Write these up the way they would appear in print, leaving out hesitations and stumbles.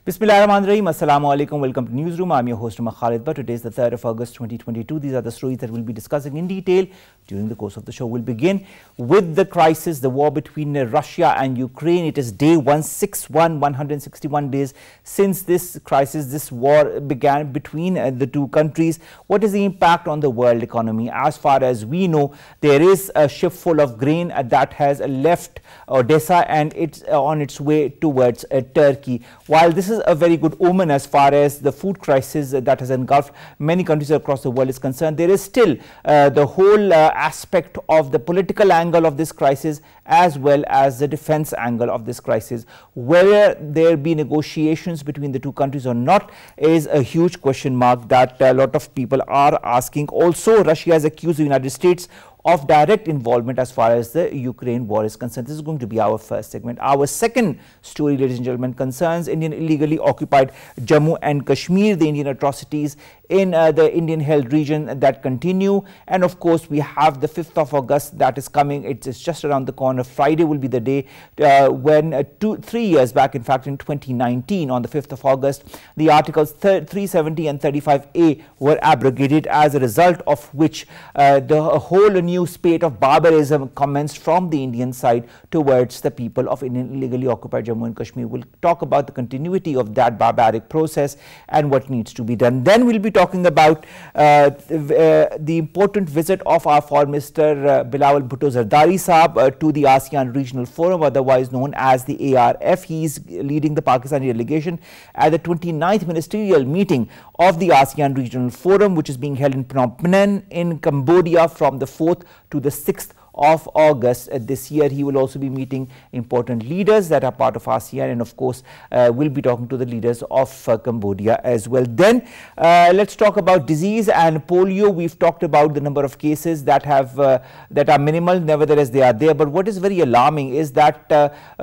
Bismillahirrahmanirrahim. Assalamu alaikum. Welcome to Newsroom. I'm your host, Omar Khalid. But today is the 3rd of August 2022. These are the stories that we'll be discussing in detail during the course of the show. We'll begin with the crisis, the war between Russia and Ukraine. It is day 161, 161 days since this crisis, this war began between the two countries. What is the impact on the world economy? As far as we know, there is a ship full of grain that has left Odessa and it's on its way towards Turkey. While this is a very good omen as far as the food crisis that has engulfed many countries across the world is concerned, there is still the whole aspect of the political angle of this crisis as well as the defense angle of this crisis. Whether there be negotiations between the two countries or not is a huge question mark that a lot of people are asking. Also, Russia has accused the United States of direct involvement as far as the Ukraine war is concerned. This is going to be our first segment. Our second story, ladies and gentlemen, concerns Indian illegally occupied Jammu and Kashmir, the Indian atrocities in the Indian held region that continue. And of course, we have the 5th of August that is coming. It's just around the corner. Friday will be the day when 3 years back, in fact, in 2019, on the 5th of August, the Articles 370 and 35A were abrogated, as a result of which the whole new spate of barbarism commenced from the Indian side towards the people of Indian illegally occupied Jammu and Kashmir. We'll talk about the continuity of that barbaric process and what needs to be done. Then we'll be talking about the important visit of our Foreign Minister Bilawal Bhutto Zardari Saab to the ASEAN Regional Forum, otherwise known as the ARF. He is leading the Pakistani delegation at the 29th ministerial meeting of the ASEAN Regional Forum, which is being held in Phnom Penh in Cambodia from the 4th to the 6th of August this year. He will also be meeting important leaders that are part of ASEAN, and of course will be talking to the leaders of Cambodia as well. Then let's talk about disease and polio. We've talked about the number of cases that are minimal, nevertheless they are there. But what is very alarming is that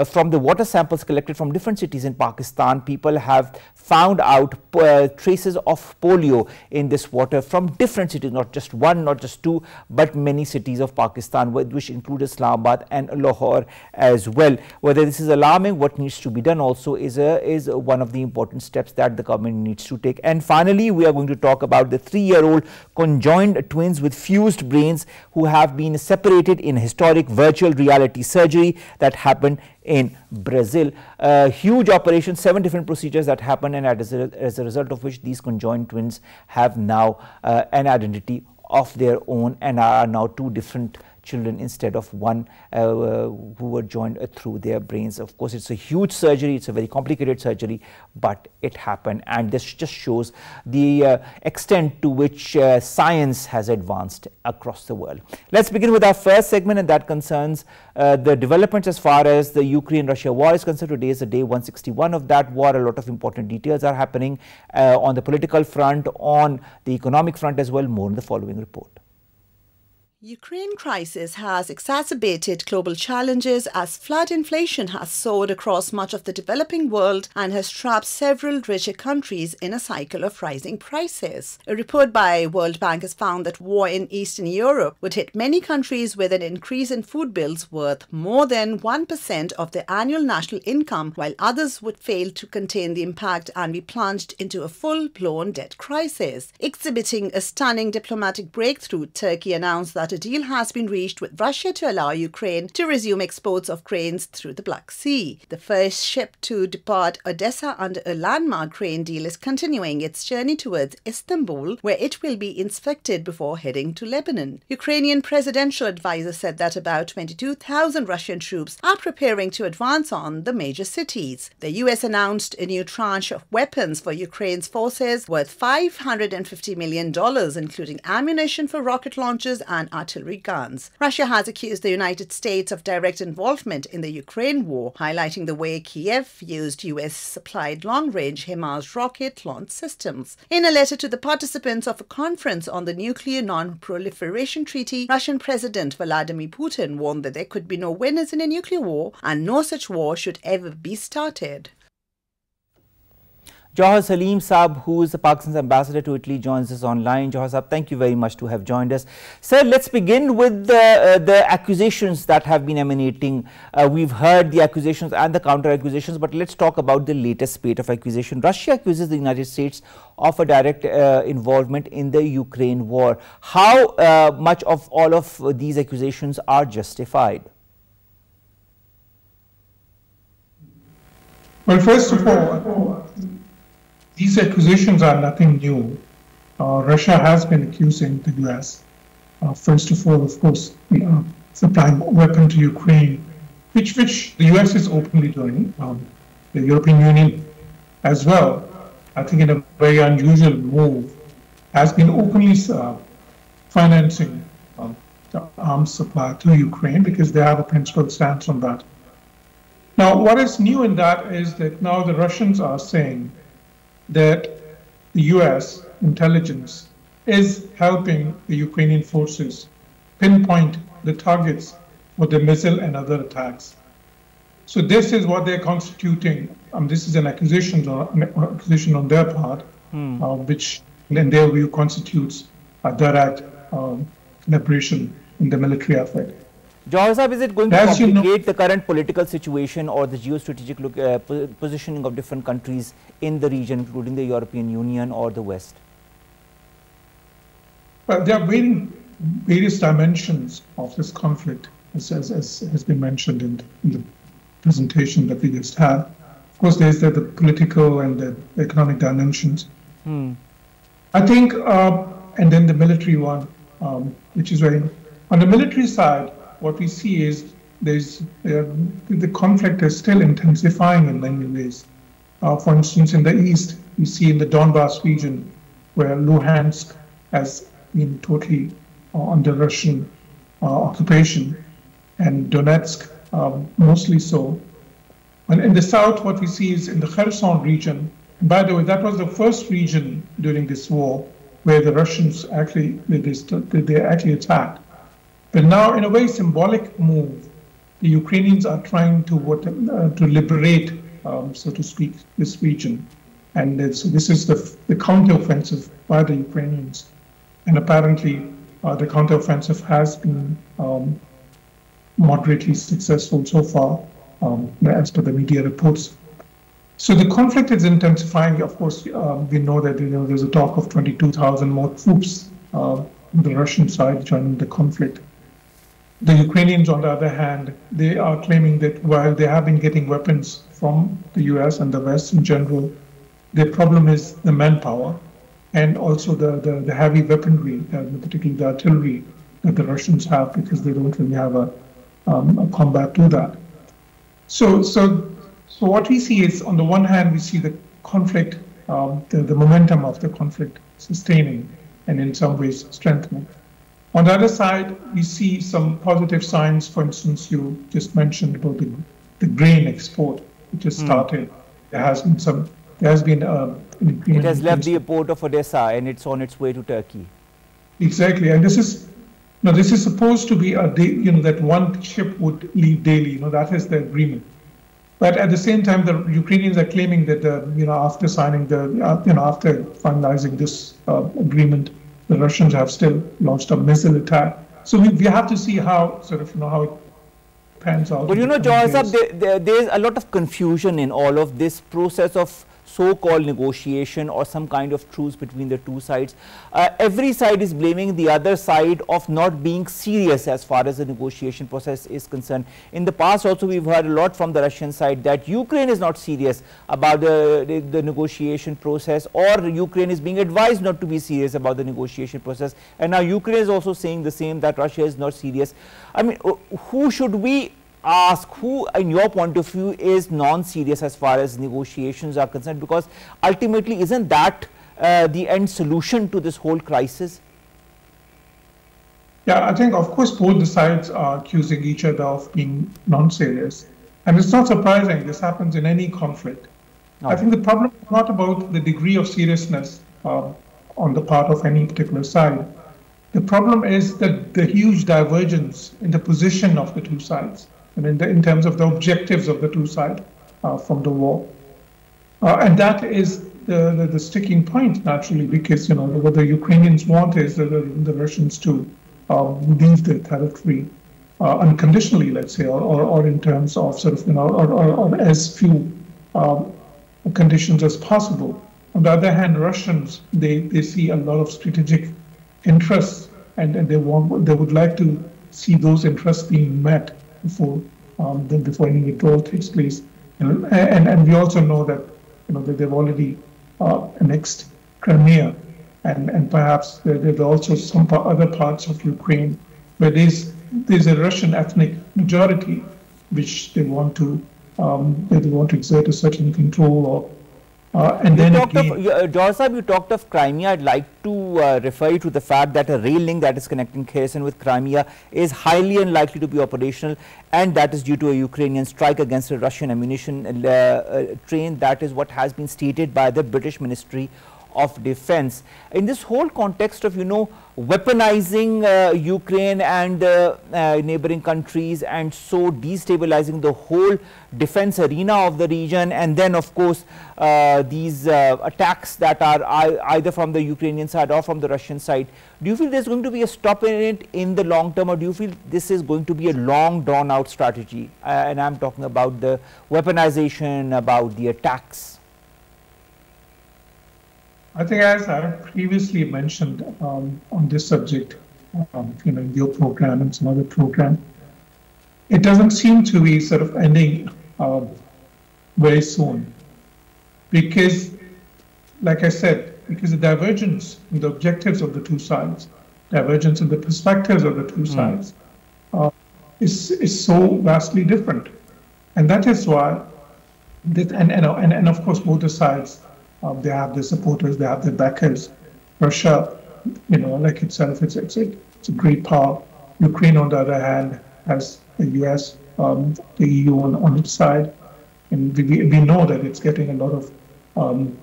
from the water samples collected from different cities in Pakistan, people have found out traces of polio in this water from different cities, not just one, not just two, but many cities of Pakistan, which include Islamabad and Lahore as well. Whether this is alarming, what needs to be done also is one of the important steps that the government needs to take. And finally, we are going to talk about the 3-year-old conjoined twins with fused brains who have been separated in historic virtual reality surgery that happened in Brazil. Huge operation, 7 different procedures that happened, and as a result of which these conjoined twins have now an identity of their own and are now 2 different children instead of one who were joined through their brains. Of course, it's a huge surgery, it's a very complicated surgery, but it happened, and this just shows the extent to which science has advanced across the world. Let's begin with our first segment, and that concerns the developments as far as the Ukraine-Russia war is concerned. Today is the day 161 of that war. A lot of important details are happening on the political front, on the economic front as well. More in the following report. Ukraine crisis has exacerbated global challenges as flood inflation has soared across much of the developing world and has trapped several richer countries in a cycle of rising prices. A report by World Bank has found that war in Eastern Europe would hit many countries with an increase in food bills worth more than 1% of their annual national income, while others would fail to contain the impact and be plunged into a full-blown debt crisis. Exhibiting a stunning diplomatic breakthrough, Turkey announced that a deal has been reached with Russia to allow Ukraine to resume exports of grains through the Black Sea. The first ship to depart Odessa under a landmark grain deal is continuing its journey towards Istanbul, where it will be inspected before heading to Lebanon. Ukrainian presidential advisor said that about 22,000 Russian troops are preparing to advance on the major cities. The US announced a new tranche of weapons for Ukraine's forces worth $550 million, including ammunition for rocket launchers and artillery guns. Russia has accused the United States of direct involvement in the Ukraine war, highlighting the way Kiev used US-supplied long-range HIMARS rocket launch systems. In a letter to the participants of a conference on the Nuclear Non-Proliferation Treaty, Russian President Vladimir Putin warned that there could be no winners in a nuclear war and no such war should ever be started. Jauhar Saleem Saab, who is the Pakistan's ambassador to Italy, joins us online. Jauhar Saab, thank you very much to have joined us. Sir, let's begin with the accusations that have been emanating. We've heard the accusations and the counter accusations, but let's talk about the latest spate of accusation. Russia accuses the United States of a direct involvement in the Ukraine war. How much of all of these accusations are justified? Well, first of all, these accusations are nothing new. Russia has been accusing the US, first of all, of course, supplying weapon to Ukraine, which the US is openly doing, the European Union as well, I think in a very unusual move, has been openly financing the arms supply to Ukraine because they have a principled stance on that. Now, what is new in that is that now the Russians are saying that the US intelligence is helping the Ukrainian forces pinpoint the targets for the missile and other attacks. So this is what they're constituting. This is an accusation on their part, which in their view constitutes a direct collaboration in the military effort. Jauhar Sahib, is it going to complicate the current political situation or the geostrategic positioning of different countries in the region, including the European Union or the West? Well, there are various dimensions of this conflict, as has been mentioned in the presentation that we just had. Of course, there's the political and the economic dimensions. I think, and then the military one, which is very, on the military side, what we see is the conflict is still intensifying in many ways. For instance, in the east, we see in the Donbass region, where Luhansk has been totally under Russian occupation, and Donetsk mostly so. And in the south, what we see is in the Kherson region. And by the way, that was the first region during this war where the Russians actually they actually attacked. But now, in a very symbolic move, the Ukrainians are trying to liberate, so to speak, this region. And so this is the counteroffensive by the Ukrainians. And apparently, the counteroffensive has been moderately successful so far, as per the media reports. So the conflict is intensifying. Of course, we know that there's a talk of 22,000 more troops on the Russian side joining the conflict. The Ukrainians, on the other hand, they are claiming that while they have been getting weapons from the US and the West in general, their problem is the manpower and also the heavy weaponry, particularly the artillery that the Russians have, because they don't really have a combat to that. So what we see is, on the one hand, we see the conflict, the momentum of the conflict sustaining and in some ways strengthening. On the other side, we see some positive signs. For instance, you just mentioned about the grain export, which has started. There has been an agreement. It has left the port of Odessa and it's on its way to Turkey. Exactly, and this is supposed to be that one ship would leave daily. That is the agreement. But at the same time, the Ukrainians are claiming that after signing after finalizing this agreement, the Russians have still launched a missile attack. So we have to see how how it pans out. But Jauhar Sahib, there is a lot of confusion in all of this process of so-called negotiation or some kind of truce between the two sides. Every side is blaming the other side of not being serious as far as the negotiation process is concerned. In the past also, we've heard a lot from the Russian side that Ukraine is not serious about the negotiation process, or Ukraine is being advised not to be serious about the negotiation process. And now Ukraine is also saying the same, that Russia is not serious. I mean, who should we ask, who in your point of view is non-serious as far as negotiations are concerned, because ultimately isn't that the end solution to this whole crisis? Yeah, I think of course both the sides are accusing each other of being non-serious, and it's not surprising. This happens in any conflict. I think the problem is not about the degree of seriousness on the part of any particular side. The problem is that the huge divergence in the position of the two sides, and in terms of the objectives of the two sides from the war. And that is the sticking point, naturally, because what the Ukrainians want is the Russians to leave their territory unconditionally, let's say, or in terms of sort of or as few conditions as possible. On the other hand, Russians they see a lot of strategic interests, and they would like to see those interests being met before any withdrawal takes place. And we also know that that they've already annexed Crimea, and perhaps there's also some other parts of Ukraine where there's a Russian ethnic majority which they want to exert a certain control of. And then Jauhar Sahib, you talked of Crimea. I'd like to refer you to the fact that a rail link that is connecting Kherson with Crimea is highly unlikely to be operational, and that is due to a Ukrainian strike against a Russian ammunition train. That is what has been stated by the British Ministry of Defense. In this whole context of weaponizing Ukraine and neighboring countries, and so destabilizing the whole defense arena of the region, and then of course these attacks that are either from the Ukrainian side or from the Russian side, do you feel there's going to be a stop in it in the long term, or do you feel this is going to be a long drawn out strategy? And I'm talking about the weaponization, about the attacks. I think, as I previously mentioned on this subject, in your program and some other program, it doesn't seem to be sort of ending very soon, because, like I said, because the divergence in the objectives of the two sides, divergence in the perspectives of the two sides, is so vastly different, and that is why, and of course both the sides. They have their supporters, they have their backers. Russia, like itself, it's a great power. Ukraine, on the other hand, has the US, the EU on its side, and we know that it's getting a lot of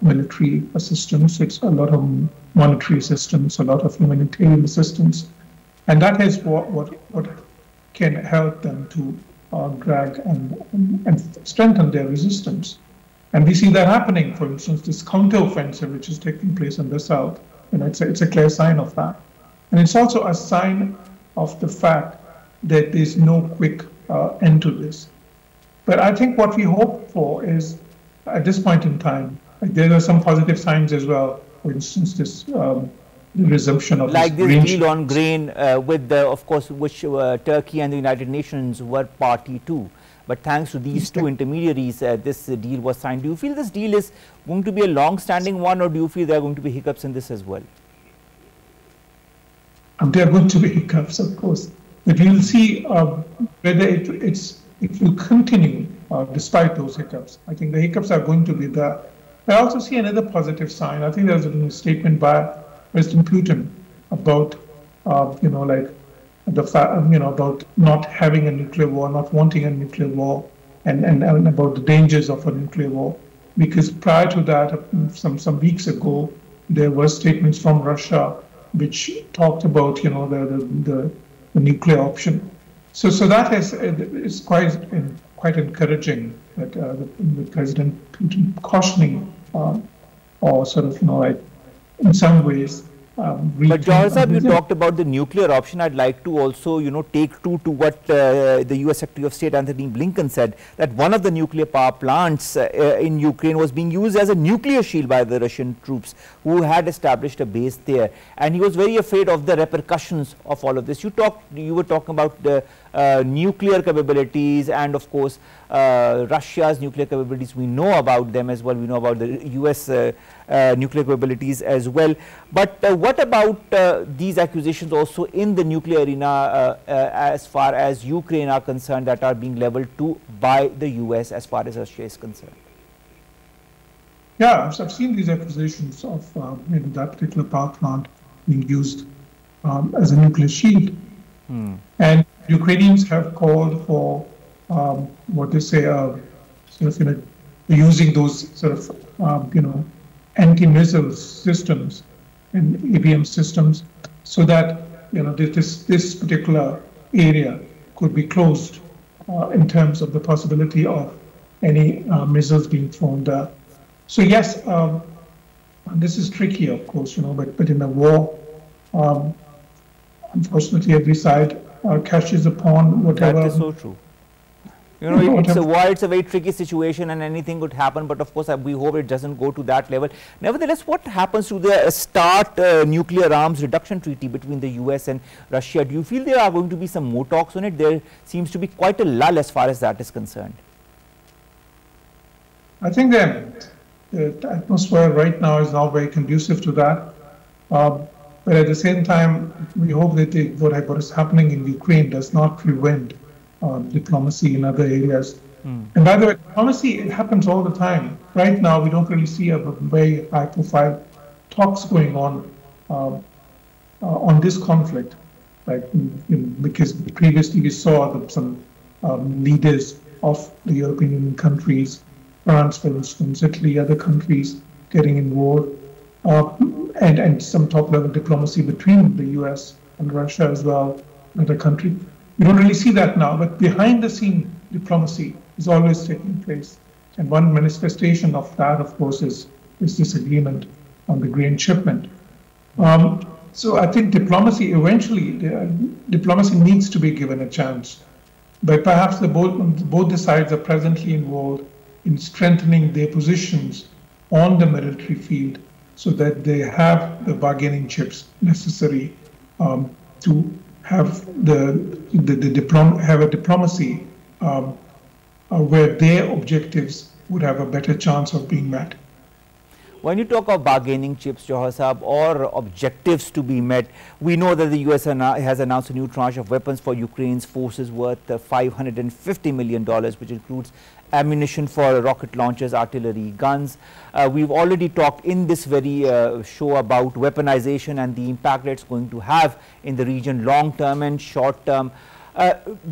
military assistance, it's a lot of monetary assistance, a lot of humanitarian assistance, and that is what can help them to drag and strengthen their resistance. And we see that happening. For instance, this counteroffensive which is taking place in the south, it's a clear sign of that. And it's also a sign of the fact that there's no quick end to this. But I think what we hope for is, at this point in time, there are some positive signs as well. For instance, this the resumption of this deal on grain with of course, which Turkey and the United Nations were party to. But thanks to these two intermediaries, this deal was signed. Do you feel this deal is going to be a long-standing one, or do you feel there are going to be hiccups in this as well? There are going to be hiccups, of course. But we will see whether it will continue despite those hiccups. I think the hiccups are going to be there. I also see another positive sign. I think there's a statement by President Putin about, the fact, about not having a nuclear war, not wanting a nuclear war, and about the dangers of a nuclear war. Because prior to that, some weeks ago, there were statements from Russia which talked about, the nuclear option. So that is quite encouraging that the President Putin cautioning or sort of, in some ways. But Jauhar Sahib, you talked about the nuclear option. I'd like to also, take to what the US Secretary of State Anthony Blinken said, that one of the nuclear power plants in Ukraine was being used as a nuclear shield by the Russian troops who had established a base there. And he was very afraid of the repercussions of all of this. You were talking about the nuclear capabilities, and of course Russia's nuclear capabilities. We know about them as well. We know about the US nuclear capabilities as well. But what about these accusations also in the nuclear arena as far as Ukraine are concerned, that are being leveled to by the US as far as Russia is concerned? Yeah, I've seen these accusations of that particular power plant being used as a nuclear shield. And Ukrainians have called for what they say, using those sort of anti-missile systems and ABM systems, so that this particular area could be closed in terms of the possibility of any missiles being thrown there. So yes, this is tricky, of course, but in a war, unfortunately, every side catches upon whatever. That is so true. It's a war, it's a very tricky situation and anything could happen, but of course we hope it doesn't go to that level. Nevertheless, what happens to the START nuclear arms reduction treaty between the US and Russia? Do you feel there are going to be some more talks on it? There seems to be quite a lull as far as that is concerned. I think that the atmosphere right now is not very conducive to that. But at the same time, we hope that what is happening in Ukraine does not prevent diplomacy in other areas. And by the way, diplomacy, it happens all the time. Right now, we don't really see a very high-profile talks going on this conflict. Because previously we saw some leaders of the European Union countries, France, for instance, Italy, other countries getting involved, and some top-level diplomacy between the US and Russia as well, another country. We don't really see that now, but behind-the-scene diplomacy is always taking place. And one manifestation of that, of course, is this agreement on the grain shipment. So I think diplomacy, eventually, diplomacy needs to be given a chance. But perhaps both the sides are presently involved in strengthening their positions on the military field so that they have the bargaining chips necessary to have have a diplomacy where their objectives would have a better chance of being met. When you talk of bargaining chips, Jauhar Saab, or objectives to be met, we know that the US has announced a new tranche of weapons for Ukraine's forces worth $550 million, which includes ammunition for rocket launchers, artillery, guns. We've already talked in this very show about weaponization and the impact it's going to have in the region long term and short term.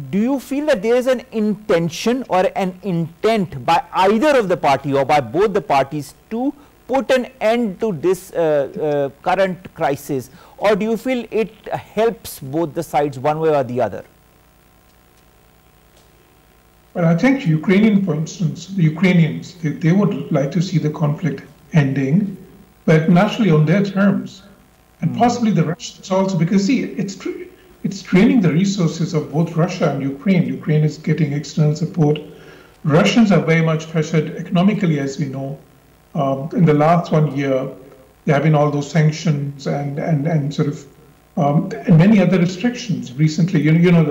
Do you feel that there is an intention or an intent by either of the party or by both the parties to put an end to this current crisis, or do you feel it helps both the sides one way or the other? Well, I think Ukrainian, for instance, the Ukrainians, they would like to see the conflict ending, but naturally on their terms, and possibly the Russians also, because see, it's draining the resources of both Russia and Ukraine. Ukraine is getting external support. Russians are very much pressured economically, as we know. In the last 1 year, there have been all those sanctions and sort of and many other restrictions. Recently, you know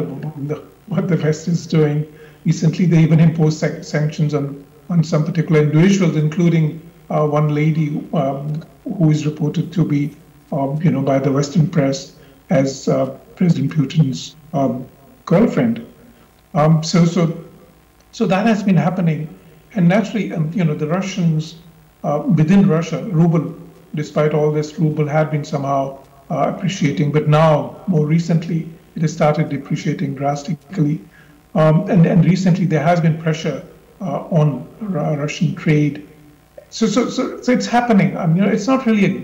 what the West is doing. Recently, they even imposed sanctions on some particular individuals, including one lady who is reported to be, by the Western press as President Putin's girlfriend. So that has been happening, and naturally, the Russians. Within Russia, ruble, despite all this, ruble had been somehow appreciating, but now, more recently, it has started depreciating drastically. And recently, there has been pressure on Russian trade. So it's happening. It's not really a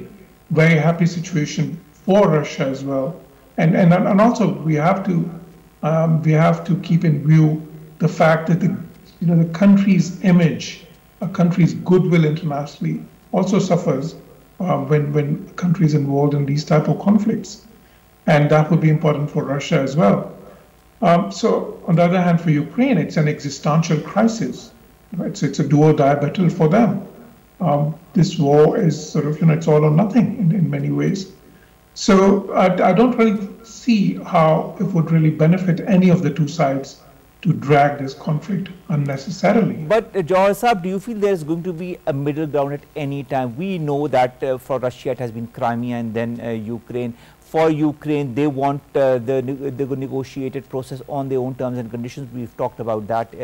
very happy situation for Russia as well. And also, we have to keep in view the fact that the country's image, a country's goodwill internationally also suffers when countries involved in these type of conflicts, and that would be important for Russia as well. So on the other hand, for Ukraine, it's an existential crisis. It's a do or die battle for them. This war is sort of it's all or nothing in many ways. So I don't really see how it would really benefit any of the two sides to drag this conflict unnecessarily. But Jauhar Saab, do you feel there is going to be a middle ground at any time? We know that for Russia it has been Crimea and then Ukraine. For Ukraine, they want the negotiated process on their own terms and conditions. We've talked about that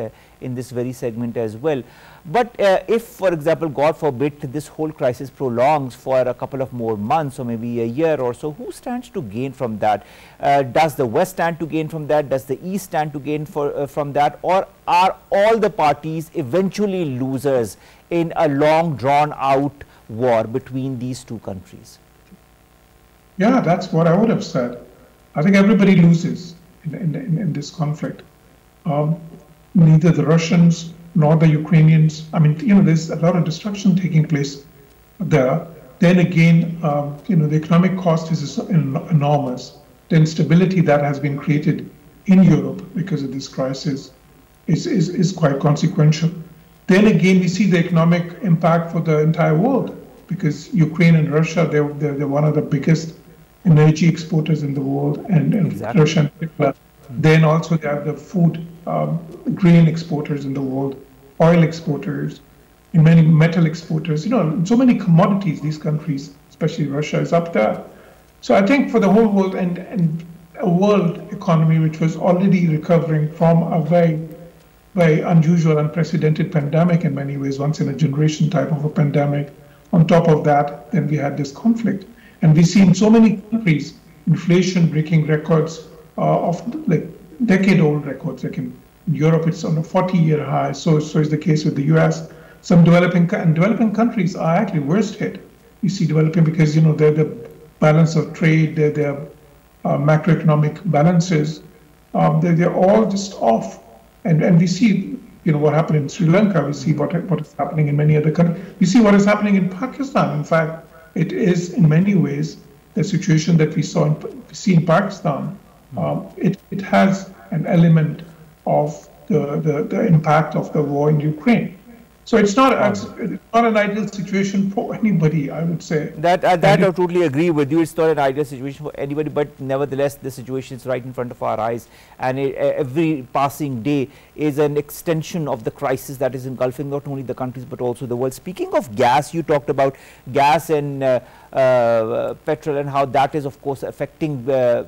in this very segment as well. But if, for example, God forbid, this whole crisis prolongs for a couple of more months or maybe a year or so, who stands to gain from that? Does the West stand to gain from that? Does the East stand to gain from that? Or are all the parties eventually losers in a long drawn out war between these two countries? Yeah, that's what I would have said. I think everybody loses in this conflict. Neither the Russians nor the Ukrainians. I mean, there's a lot of destruction taking place there. Then again, the economic cost is enormous. The instability that has been created in Europe because of this crisis is quite consequential. Then again, we see the economic impact for the entire world because Ukraine and Russia, they're one of the biggest energy exporters in the world, and exactly. Russia in particular. Then also they have the food, grain exporters in the world, oil exporters, and many metal exporters. So many commodities, these countries, especially Russia, is up there. So I think for the whole world and a world economy which was already recovering from a very, very unusual, unprecedented pandemic in many ways, once in a generation type of a pandemic. On top of that, then we had this conflict. And we see in so many countries, inflation breaking records of like decade-old records. Like in Europe, it's on a 40-year high. So is the case with the US. Some developing countries are actually worst hit. You see developing because, they're the balance of trade, their macroeconomic balances, they're all just off. And we see, what happened in Sri Lanka. We see what is happening in many other countries. We see what is happening in Pakistan. In fact, it is in many ways the situation that we see in Pakistan. It has an element of the impact of the war in Ukraine. So it's not an ideal situation for anybody, I would say. That I totally agree with you. It's not an ideal situation for anybody, but nevertheless, the situation is right in front of our eyes, and every passing day is an extension of the crisis that is engulfing not only the countries but also the world. Speaking of gas, you talked about gas and petrol and how that is of course affecting the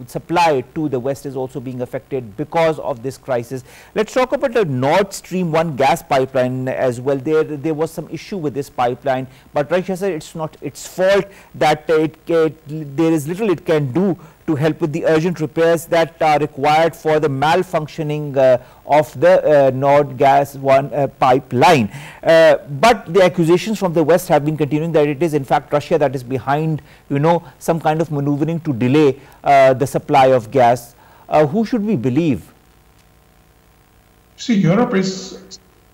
supply to the West is also being affected because of this crisis. Let's talk about the Nord Stream 1 gas pipeline as well. There was some issue with this pipeline, but Russia said it's not its fault, that there is little it can do to help with the urgent repairs that are required for the malfunctioning of the Nord Gas 1 pipeline. But the accusations from the West have been continuing that it is in fact Russia that is behind, some kind of maneuvering to delay the supply of gas. Who should we believe? See, Europe is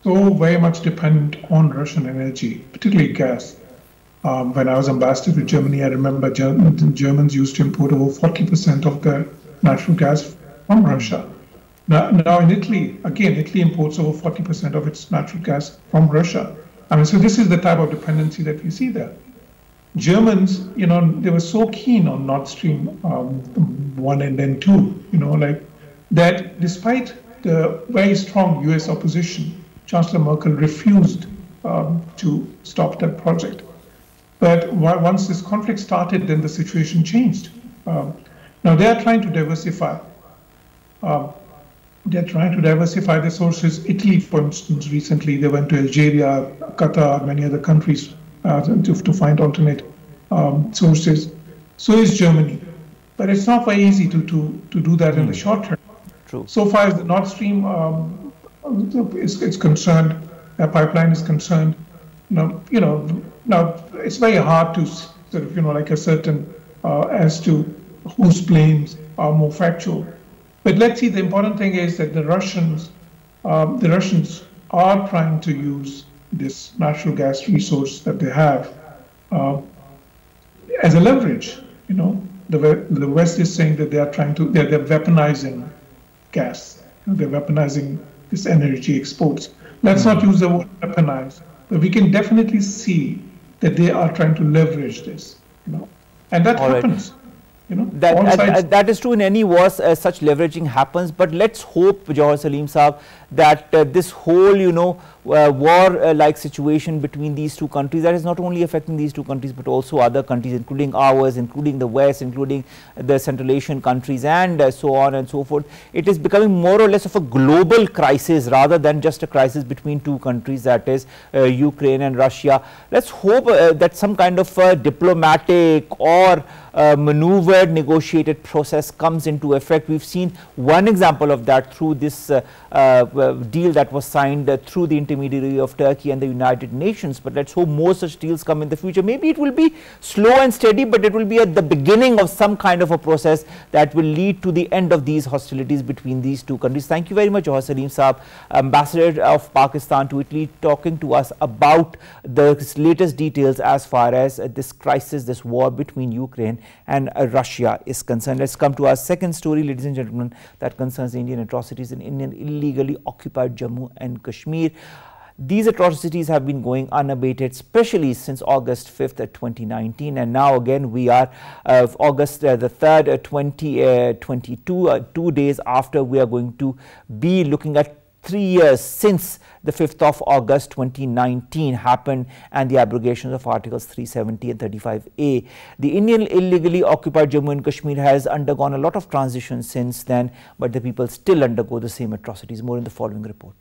so very much dependent on Russian energy, particularly gas. When I was ambassador to Germany, I remember Germans used to import over 40% of their natural gas from Russia. Now in Italy, again, Italy imports over 40% of its natural gas from Russia. So this is the type of dependency that we see there. Germans, they were so keen on Nord Stream 1 and then 2, that despite the very strong US opposition, Chancellor Merkel refused to stop that project. But once this conflict started, then the situation changed. Now they are trying to diversify. They're trying to diversify the sources. Italy, for instance, recently they went to Algeria, Qatar, many other countries to find alternate sources. So is Germany. But it's not very easy to do that in the short term. True. So far as the Nord Stream is concerned, that pipeline is concerned, now it's very hard to sort of, ascertain as to whose claims are more factual. But let's see, the important thing is that the Russians are trying to use this natural gas resource that they have as a leverage. The West is saying that they're weaponizing gas. They're weaponizing this energy exports. Let's not use the word weaponize, but we can definitely see that they are trying to leverage this, and that happens. That is true in any war. Such leveraging happens, but let's hope, Jauhar Saleem Saab, that this whole war-like situation between these two countries, that is not only affecting these two countries but also other countries, including ours, including the West, including the Central Asian countries, and so on and so forth. It is becoming more or less of a global crisis rather than just a crisis between two countries, that is Ukraine and Russia. Let's hope that some kind of diplomatic or maneuvered, negotiated process comes into effect. We've seen one example of that through this deal that was signed through the intermediary of Turkey and the United Nations. But let's hope more such deals come in the future. Maybe it will be slow and steady, but it will be at the beginning of some kind of a process that will lead to the end of these hostilities between these two countries. Thank you very much, Jauhar Saleem Saab, Ambassador of Pakistan to Italy, talking to us about the latest details as far as this crisis, this war between Ukraine and Russia is concerned. Let's come to our second story, ladies and gentlemen, that concerns Indian atrocities in Indian illegally occupied Jammu and Kashmir. These atrocities have been going unabated, especially since August 5th, 2019, and now again we are August the 3rd, 2022, 2 days after we are going to be looking at 3 years since the 5th of August 2019 happened and the abrogations of Articles 370 and 35A. The Indian illegally occupied Jammu and Kashmir has undergone a lot of transition since then, but the people still undergo the same atrocities. More in the following report.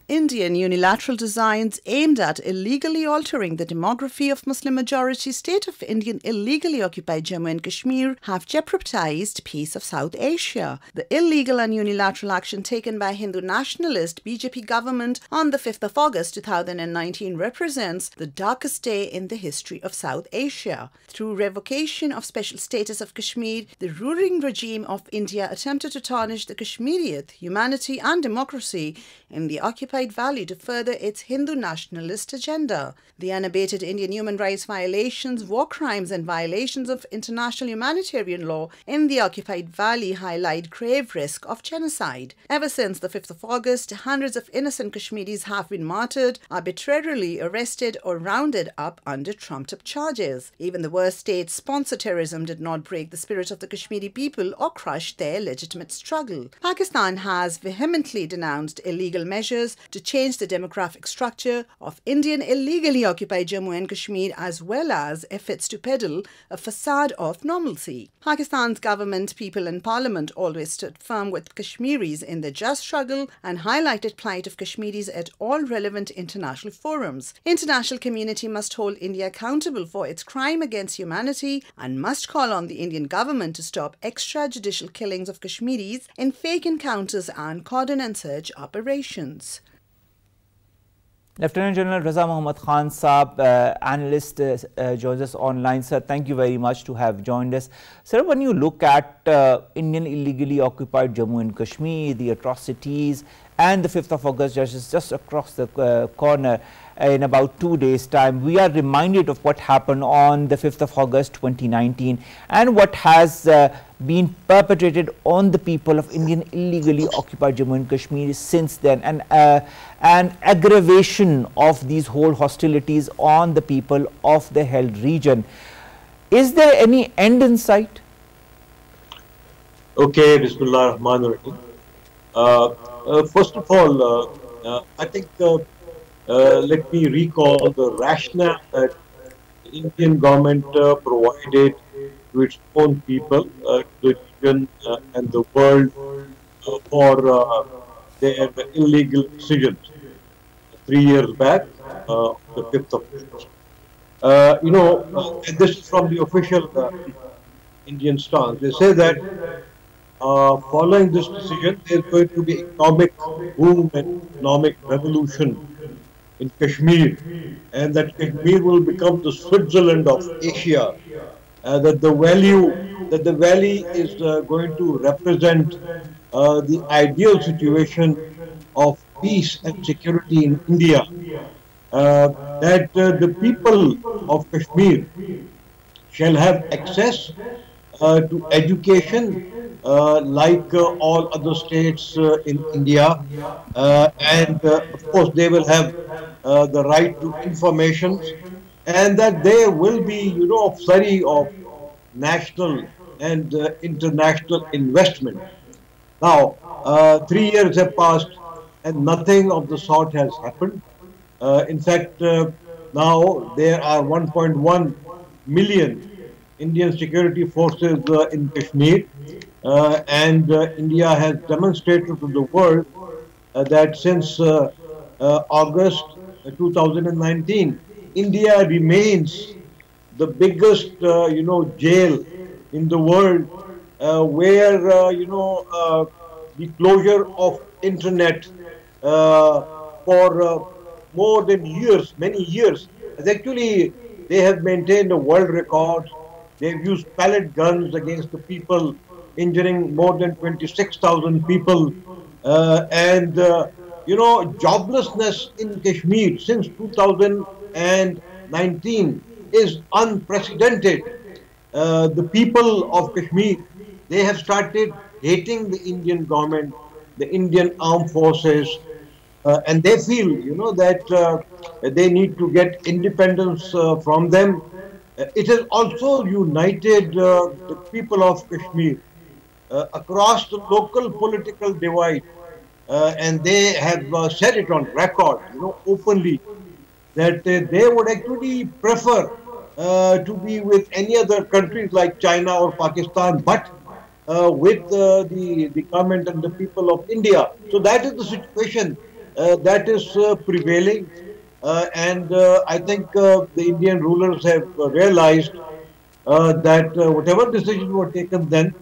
Indian unilateral designs aimed at illegally altering the demography of Muslim-majority state of Indian illegally occupied Jammu and Kashmir have jeopardized peace of South Asia. The illegal and unilateral action taken by Hindu nationalist BJP government on the 5th of August 2019 represents the darkest day in the history of South Asia. Through revocation of special status of Kashmir, the ruling regime of India attempted to tarnish the Kashmiriyat, humanity and democracy in the occupied valley to further its Hindu nationalist agenda. The unabated Indian human rights violations, war crimes and violations of international humanitarian law in the occupied valley highlight grave risk of genocide. Ever since the 5th of August, hundreds of innocent Kashmiris have been martyred, arbitrarily arrested or rounded up under trumped-up charges. Even the worst states sponsor terrorism did not break the spirit of the Kashmiri people or crush their legitimate struggle. Pakistan has vehemently denounced illegal measures to change the demographic structure of Indian illegally occupied Jammu and Kashmir, as well as efforts to peddle a facade of normalcy. Pakistan's government, people and parliament always stood firm with Kashmiris in the just struggle and highlighted plight of Kashmiris at all relevant international forums. International community must hold India accountable for its crime against humanity and must call on the Indian government to stop extrajudicial killings of Kashmiris in fake encounters and cordon and search operations. Lieutenant General Raza Muhammad Khan Saab, analyst, joins us online. Sir, thank you very much to have joined us. Sir, when you look at Indian illegally occupied Jammu and Kashmir, the atrocities, and the 5th of August just across the corner in about 2 days' time, we are reminded of what happened on the 5th of August 2019 and what has been perpetrated on the people of Indian illegally occupied Jammu and Kashmir since then, and an aggravation of these whole hostilities on the people of the held region. Is there any end in sight? Okay, Bismillah Rahman Rahim. First of all, I think let me recall the rationale that the Indian government provided to its own people, to the region and the world for their illegal decisions 3 years back, the 5th of August. This is from the official Indian stance. They say that following this decision, there is going to be economic boom and economic revolution in Kashmir, and that Kashmir will become the Switzerland of Asia. That the valley is going to represent the ideal situation of peace and security in India. That the people of Kashmir shall have access to education like all other states in India, and of course they will have the right to information, and that there will be, a flurry of national and international investment. Now, 3 years have passed and nothing of the sort has happened. In fact, now there are 1.1 million Indian security forces in Kashmir, and India has demonstrated to the world that since August 2019, India remains the biggest, jail in the world, where, the closure of internet for more than years, many years. And actually, they have maintained a world record. They've used pellet guns against the people, injuring more than 26,000 people. Joblessness in Kashmir since 2019 is unprecedented. The people of Kashmir, they have started hating the Indian government, the Indian armed forces, and they feel, that they need to get independence from them. It has also united the people of Kashmir across the local political divide, and they have said it on record, openly, that they would actually prefer to be with any other countries like China or Pakistan, but with the government and the people of India. So that is the situation that is prevailing. And I think the Indian rulers have realized that whatever decisions were taken then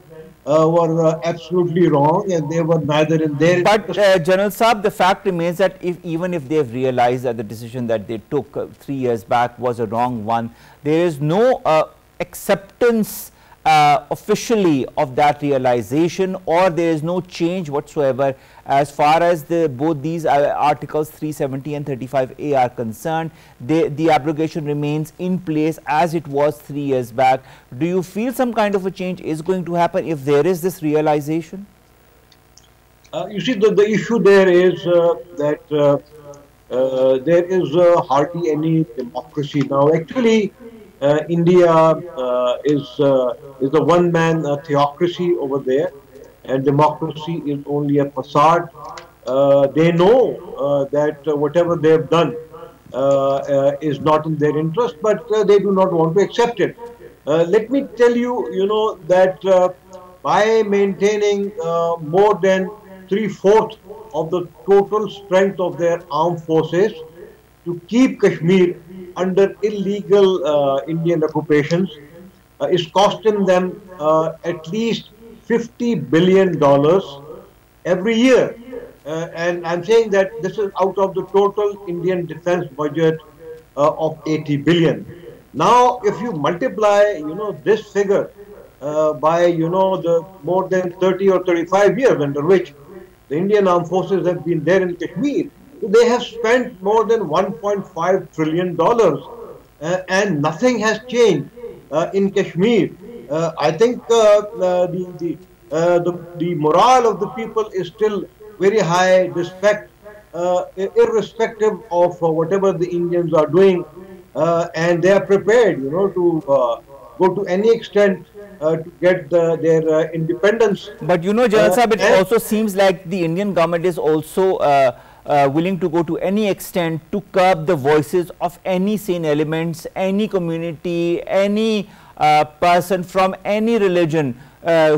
were absolutely wrong, and they were neither in their But General Saab, the fact remains that even if they've realized that the decision that they took 3 years back was a wrong one, there is no acceptance officially of that realization, or there is no change whatsoever as far as both these articles 370 and 35A are concerned. The abrogation remains in place as it was 3 years back. Do you feel some kind of a change is going to happen if there is this realization? You see, the issue there is that there is hardly any democracy now. Actually, India is a one-man theocracy over there, and democracy is only a facade. They know that whatever they have done is not in their interest, but they do not want to accept it. Let me tell you, that by maintaining more than 3/4 of the total strength of their armed forces to keep Kashmir under illegal Indian occupations is costing them at least $50 billion every year. And I'm saying that this is out of the total Indian defense budget of 80 billion. Now, if you multiply, this figure by, the more than 30 or 35 years under which the Indian armed forces have been there in Kashmir, they have spent more than $1.5 trillion and nothing has changed in Kashmir. I think the morale of the people is still very high, respect, irrespective of whatever the Indians are doing, and they are prepared, to go to any extent to get their independence. But General Saab, it also seems like the Indian government is also willing to go to any extent to curb the voices of any sane elements, any community, any person from any religion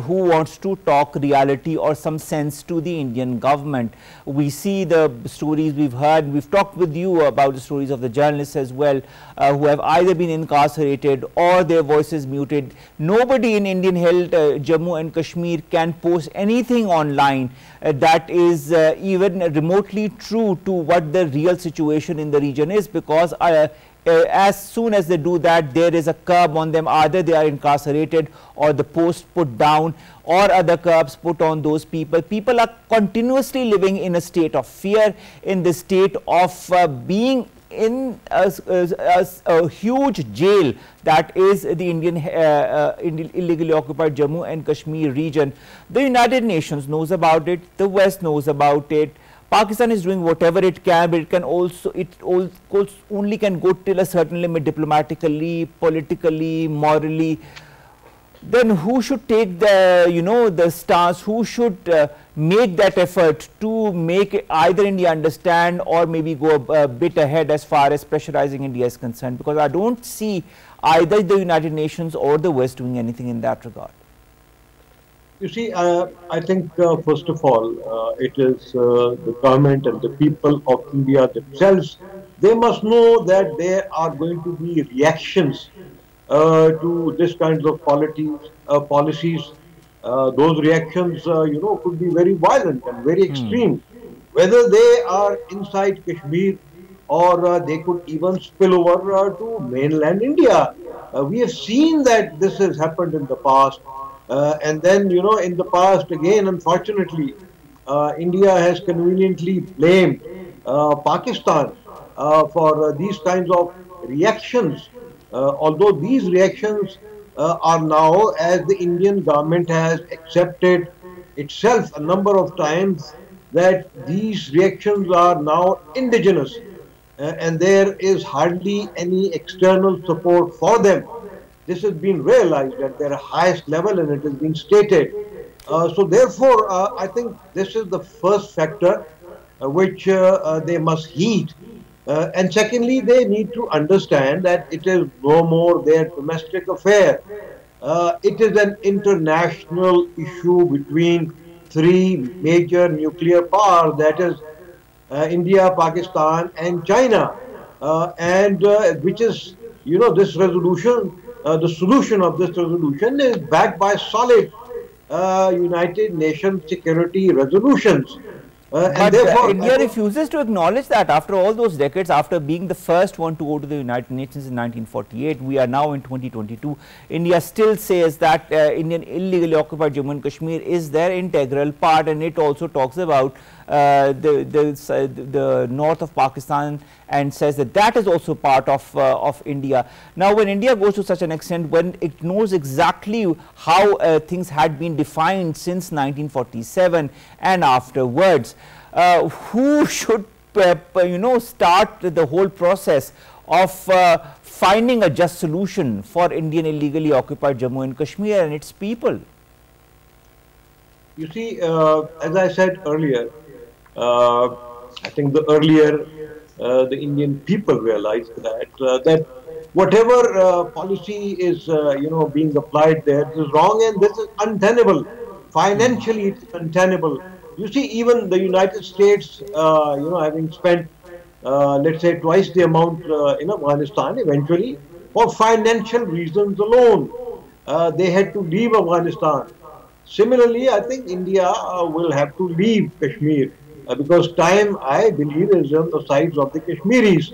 who wants to talk reality or some sense to the Indian government. We see the stories we've heard, we've talked with you about the stories of the journalists as well, who have either been incarcerated or their voices muted. Nobody in Indian held Jammu and Kashmir can post anything online that is even remotely true to what the real situation in the region is, because as soon as they do that, there is a curb on them. Either they are incarcerated or the post put down, or other curbs put on those people. People are continuously living in a state of fear, in the state of being in a huge jail that is the Indian illegally occupied Jammu and Kashmir region. The United Nations knows about it, the West knows about it. Pakistan is doing whatever it can, but it only can go till a certain limit diplomatically, politically, morally. Then who should take the stance? Who should make that effort to make either India understand or maybe go a bit ahead as far as pressurizing India is concerned? Because I don't see either the United Nations or the West doing anything in that regard. You see, I think first of all, it is the government and the people of India themselves. They must know that there are going to be reactions to this kinds of policies. Those reactions, could be very violent and very extreme. whether they are inside Kashmir or they could even spill over to mainland India. We have seen that this has happened in the past. And then, in the past, again, unfortunately, India has conveniently blamed Pakistan for these kinds of reactions. Although these reactions are now, as the Indian government has accepted itself a number of times, that these reactions are now indigenous and there is hardly any external support for them. This has been realized at their highest level and it has been stated. So therefore, I think this is the first factor which they must heed. And secondly, they need to understand that it is no more their domestic affair. It is an international issue between three major nuclear powers, that is India, Pakistan, and China, and which is, this resolution, the solution of this resolution is backed by solid United Nations security resolutions. But India refuses to acknowledge that after all those decades, after being the first one to go to the United Nations in 1948, we are now in 2022. India still says that Indian illegally occupied Jammu and Kashmir is their integral part, and it also talks about the north of Pakistan and says that that is also part of India. Now, when India goes to such an extent, when it knows exactly how things had been defined since 1947 and afterwards, who should start the whole process of finding a just solution for Indian illegally occupied Jammu and Kashmir and its people? You see, as I said earlier, I think the earlier the Indian people realized that whatever policy is being applied there is wrong, and this is untenable. Financially, it's untenable. You see, even the United States, having spent let's say twice the amount in Afghanistan, eventually for financial reasons alone, they had to leave Afghanistan. Similarly, I think India will have to leave Kashmir. Because time, I believe, is on the sides of the Kashmiris.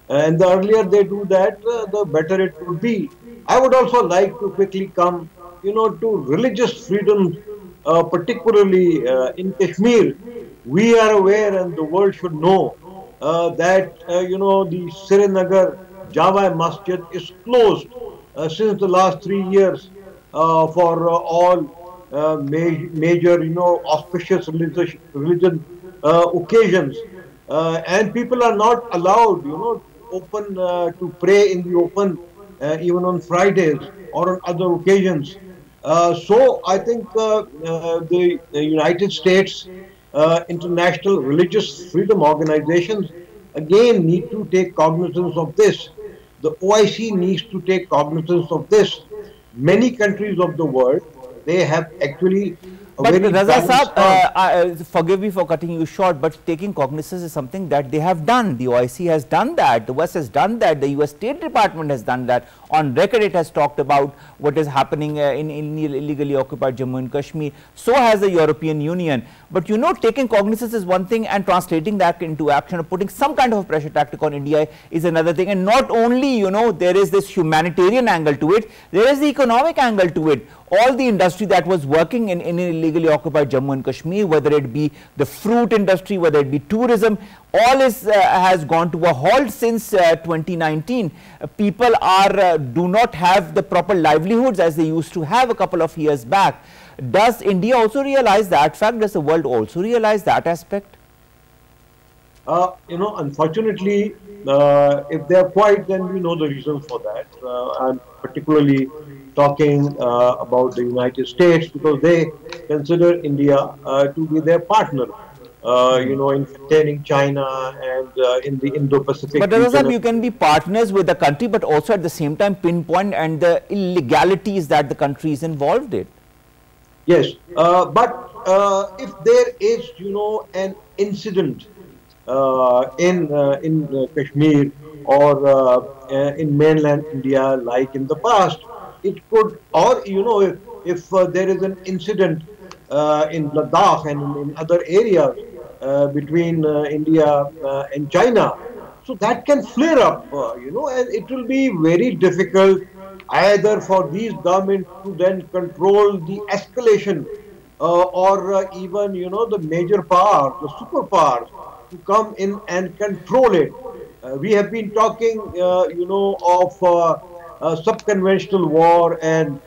And the earlier they do that, the better it would be. I would also like to quickly come, to religious freedom, particularly in Kashmir. We are aware, and the world should know, that, the Srinagar Java Masjid is closed since the last 3 years for all major, auspicious religion occasions, and people are not allowed, open to pray in the open, even on Fridays or on other occasions. So I think the United States international religious freedom organizations again need to take cognizance of this. The OIC needs to take cognizance of this. Many countries of the world, they have actually. But Raza Saab, forgive me for cutting you short, but taking cognizance is something that they have done. The OIC has done that, the West has done that, the US State Department has done that. On record, it has talked about what is happening in illegally occupied Jammu and Kashmir. So has the European Union. But taking cognizance is one thing, and translating that into action or putting some kind of a pressure tactic on India is another thing. And not only, there is this humanitarian angle to it, there is the economic angle to it. All the industry that was working in illegally occupied Jammu and Kashmir, whether it be the fruit industry, whether it be tourism, all has gone to a halt since 2019. People do not have the proper livelihoods as they used to have a couple of years back. Does India also realize that fact? Does the world also realize that aspect? Unfortunately, if they are quiet, then we know the reasons for that. I'm particularly talking about the United States, because they consider India to be their partner, in containing China and in the Indo-Pacific region. But Raza, you can be partners with the country, but also at the same time pinpoint and the illegalities that the country is involved in. Yes, but if there is, an incident in Kashmir or in mainland India, like in the past, it could, or if there is an incident in Ladakh and in other areas, between India and China. So that can flare up, and it will be very difficult either for these governments to then control the escalation or even, the major powers, the superpowers, to come in and control it. We have been talking, of subconventional war and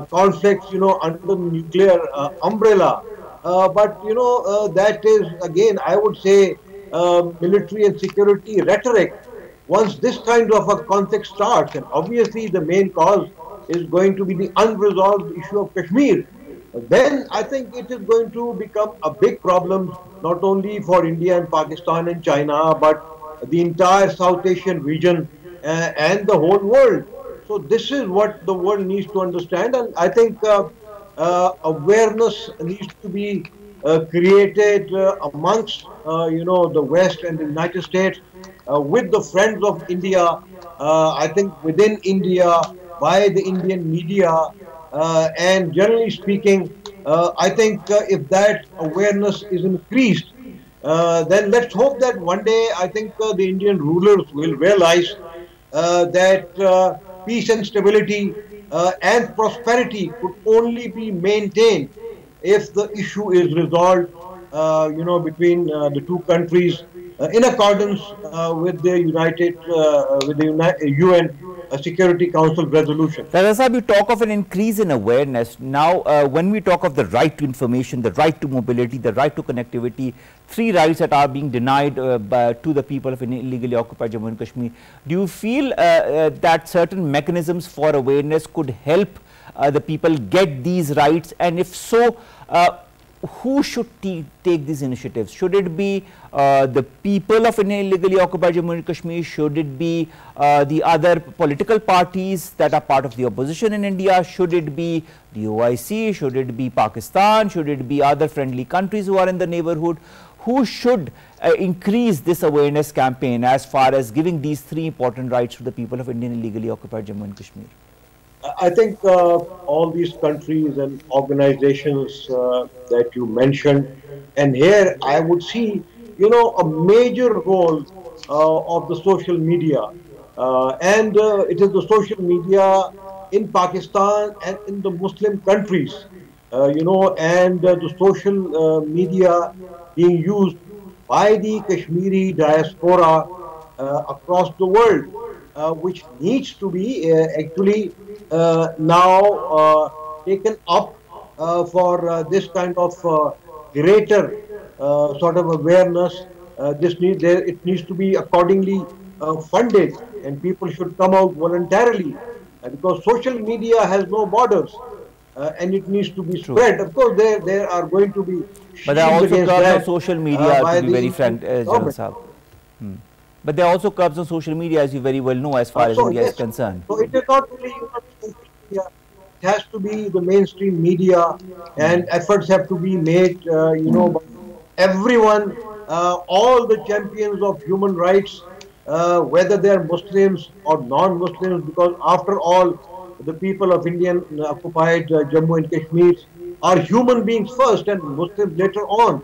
conflicts, under the nuclear umbrella. But, that is, again, I would say, military and security rhetoric. Once this kind of a conflict starts, and obviously the main cause is going to be the unresolved issue of Kashmir, then I think it is going to become a big problem, not only for India and Pakistan and China, but the entire South Asian region and the whole world. So this is what the world needs to understand, and I think awareness needs to be created amongst the West and the United States with the friends of India. I think within India, by the Indian media, and generally speaking, I think if that awareness is increased, then let's hope that one day I think the Indian rulers will realize that peace and stability and prosperity could only be maintained if the issue is resolved, between the two countries in accordance with the UN Security Council resolution. Raza, you talk of an increase in awareness. Now, when we talk of the right to information, the right to mobility, the right to connectivity, three rights that are being denied to the people of illegally occupied Jammu and Kashmir, do you feel that certain mechanisms for awareness could help the people get these rights? And if so, who should take these initiatives? Should it be the people of illegally occupied Jammu and Kashmir? Should it be the other political parties that are part of the opposition in India? Should it be the OIC? Should it be Pakistan? Should it be other friendly countries who are in the neighborhood? Who should increase this awareness campaign as far as giving these three important rights to the people of Indian illegally occupied Jammu and Kashmir? I think all these countries and organizations that you mentioned, and here I would see, a major role of the social media, and it is the social media in Pakistan and in the Muslim countries, and the social media being used by the Kashmiri diaspora across the world, which needs to be actually now taken up for this kind of greater sort of awareness. It needs to be accordingly funded, and people should come out voluntarily, because social media has no borders, and it needs to be spread. Of course, there are going to be. But there are also curbs on social media, to be very frank, General Saab. But there are also curbs on social media, as you very well know, as far as India is concerned. So it is not only social media; it has to be the mainstream media, and efforts have to be made. By everyone, all the champions of human rights, whether they are Muslims or non-Muslims, because after all, the people of Indian occupied Jammu and Kashmir are human beings first and Muslims later on.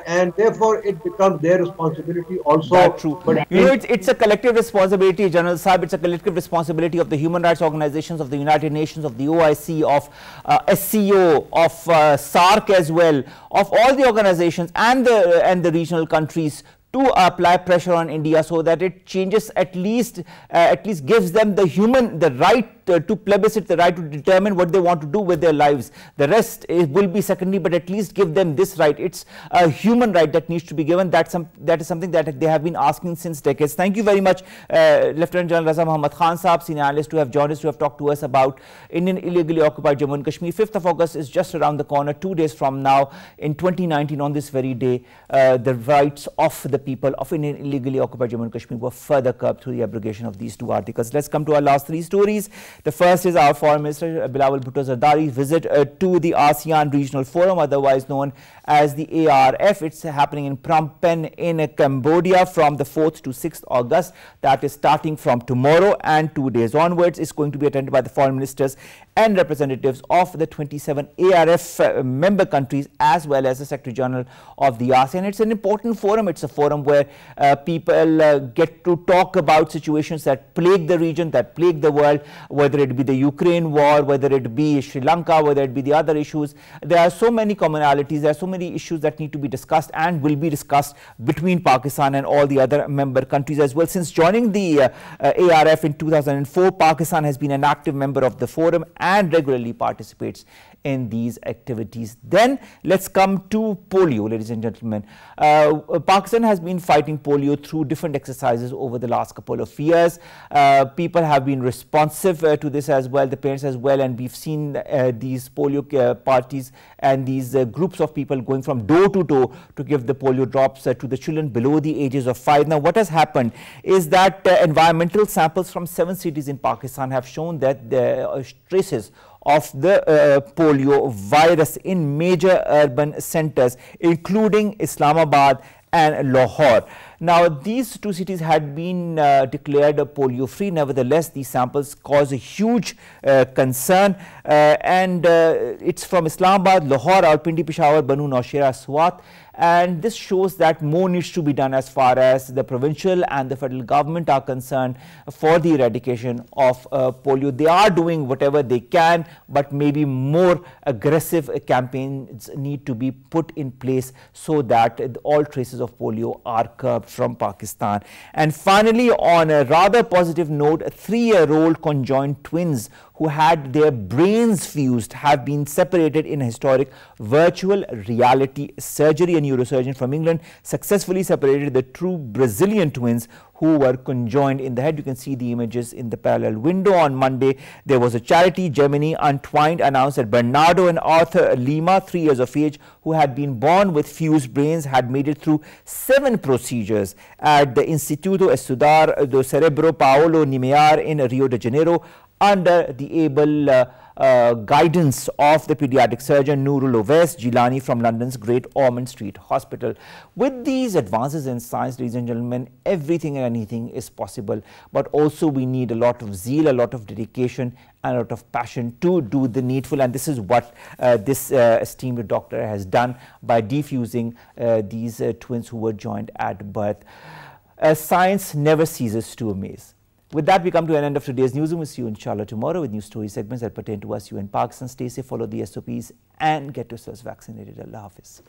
And therefore, it becomes their responsibility also. That's true. But it's a collective responsibility, General Saab. It's a collective responsibility of the human rights organizations, of the United Nations, of the OIC, of SCO, of SARC as well, of all the organizations and the regional countries to apply pressure on India so that it changes, at least gives them the right to plebiscite, the right to determine what they want to do with their lives. The rest will be secondary, but at least give them this right. It's a human right that needs to be given. That is something that they have been asking since decades. Thank you very much, Lieutenant General Raza Muhammad Khan Saab, senior analyst, who have joined us, to have talked to us about Indian illegally occupied Jammu and Kashmir. 5th of August is just around the corner. 2 days from now, in 2019, on this very day, the rights of the people of Indian illegally occupied Jammu and Kashmir were further curbed through the abrogation of these two articles. Let's come to our last three stories. The first is our Foreign Minister Bilawal Bhutto Zardari's visit to the Asean Regional Forum, otherwise known as the ARF. It's happening in Phnom Penh in Cambodia from the 4th to 6th August. That is starting from tomorrow, and 2 days onwards. It's going to be attended by the foreign ministers and representatives of the 27 ARF member countries, as well as the Secretary General of the ASEAN. It's an important forum. It's a forum where people get to talk about situations that plague the region, that plague the world, whether it be the Ukraine war, whether it be Sri Lanka, whether it be the other issues. There are so many commonalities, there are so many issues that need to be discussed and will be discussed between Pakistan and all the other member countries as well. Since joining the ARF in 2004, Pakistan has been an active member of the forum and regularly participates in these activities. Then let's come to polio, ladies and gentlemen. Pakistan has been fighting polio through different exercises over the last couple of years. People have been responsive to this as well, the parents as well, and we've seen these polio parties and these groups of people going from door to door to give the polio drops to the children below the ages of 5. Now, what has happened is that environmental samples from 7 cities in Pakistan have shown that the traces of the polio virus in major urban centers, including Islamabad and Lahore. Now, these 2 cities had been declared polio free. Nevertheless, these samples cause a huge concern, and it's from Islamabad, Lahore, Rawalpindi, Peshawar, Banu Nowshera, Swat. And this shows that more needs to be done as far as the provincial and the federal government are concerned for the eradication of polio. They are doing whatever they can, but maybe more aggressive campaigns need to be put in place so that all traces of polio are curbed from Pakistan. And finally, on a rather positive note, 3-year-old conjoined twins who had their brains fused have been separated in a historic virtual reality surgery. A neurosurgeon from England successfully separated the true Brazilian twins who were conjoined in the head. You can see the images in the parallel window. On Monday, there was a charity, Gemini Untwined, announced that Bernardo and Arthur Lima, 3 years of age, who had been born with fused brains, had made it through 7 procedures at the Instituto Estudar do Cerebro Paolo Nimear in Rio de Janeiro, under the able guidance of the pediatric surgeon Nurul Owais Jilani from London's Great Ormond Street Hospital. With these advances in science, ladies and gentlemen, everything and anything is possible, but also we need a lot of zeal, a lot of dedication and a lot of passion to do the needful, and this is what this esteemed doctor has done by defusing these twins who were joined at birth. Science never ceases to amaze. With that, we come to an end of today's newsroom. We'll see you inshallah tomorrow with new story segments that pertain to us, you in Pakistan. Stay safe, follow the SOPs and get yourselves vaccinated. Allah Hafiz.